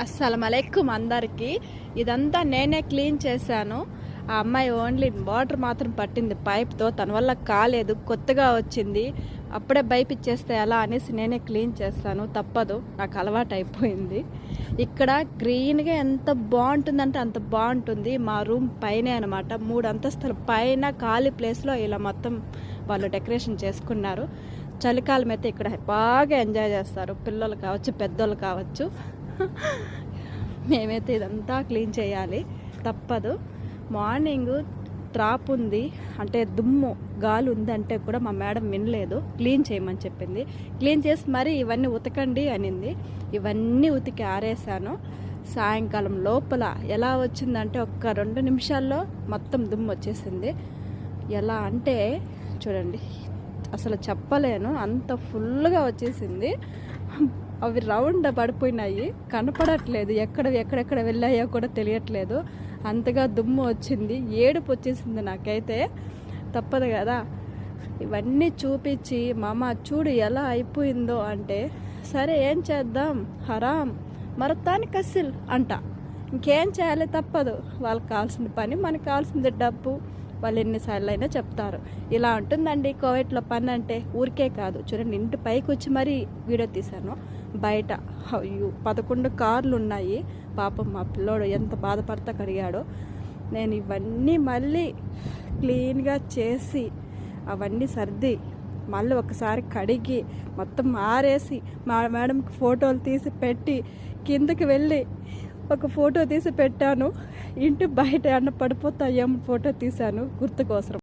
అస్సలమలైకుం అందరికీ. ఇదంతా నేనే క్లీన్ చేశాను. ఆ అమ్మాయి ఓన్లీ వాటర్ మాత్రం పట్టింది పైప్తో, తన వల్ల కాలేదు, కొత్తగా వచ్చింది. అప్పుడే భయపిచ్చేస్తే ఎలా అనేసి నేనే క్లీన్ చేస్తాను, తప్పదు, నాకు అలవాటు అయిపోయింది. ఇక్కడ గ్రీన్గా ఎంత బాగుంటుందంటే అంత బాగుంటుంది. మా రూమ్ పైనే అనమాట, 3 అంతస్తుల పైన ఖాళీ ప్లేస్లో ఇలా మొత్తం వాళ్ళు డెకరేషన్ చేసుకున్నారు. చలికాలం అయితే ఇక్కడ బాగా ఎంజాయ్ చేస్తారు, పిల్లలు కావచ్చు పెద్దోళ్ళు కావచ్చు. మేమైతే ఇదంతా క్లీన్ చేయాలి, తప్పదు. మార్నింగ్ ట్రాప్ ఉంది అంటే దుమ్ము గాలి ఉందంటే కూడా మా మేడం వినలేదు, క్లీన్ చేయమని చెప్పింది. క్లీన్ చేసి మరి ఇవన్నీ ఉతకండి అనింది. ఇవన్నీ ఉతికి ఆరేసాను. సాయంకాలం లోపల ఎలా వచ్చిందంటే ఒక్క 2 నిమిషాల్లో మొత్తం దుమ్ము వచ్చేసింది. ఎలా అంటే చూడండి, అసలు చెప్పలేను, అంత ఫుల్గా వచ్చేసింది. అవి రౌండ్ పడిపోయినాయి, కనపడట్లేదు, ఎక్కడెక్కడ వెళ్ళాయో కూడా తెలియట్లేదు, అంతగా దుమ్ము వచ్చింది. ఏడుపు వచ్చేసింది నాకైతే, తప్పదు కదా. ఇవన్నీ చూపించి మామ చూడు ఎలా అయిపోయిందో అంటే, సరే ఏం చేద్దాం, హరాం మరతానికి అస్సిల్ అంట, ఇంకేం చేయాలి, తప్పదు. వాళ్ళకి కావాల్సిన పని, మనకు కావాల్సింది డబ్బు. వాళ్ళు ఎన్నిసార్లు అయినా చెప్తారు. ఇలా ఉంటుందండి కోవిడ్లో పని అంటే. ఊరికే కాదు, చూడండి ఇంటి పైకి వచ్చి మరీ వీడియో తీశాను. బయట 11 కార్లు ఉన్నాయి. పాపం మా పిల్లోడు ఎంత బాధపడతా కడిగాడో. నేను ఇవన్నీ మళ్ళీ క్లీన్గా చేసి అవన్నీ సర్ది మళ్ళీ ఒకసారి కడిగి మొత్తం ఆరేసి మా మేడంకి ఫోటోలు తీసి పెట్టి కిందకి వెళ్ళి ఒక ఫోటో తీసి పెట్టాను. ఇంటి బయట అన్న పడిపోతాయేమో ఫోటో తీశాను గుర్తు కోసం.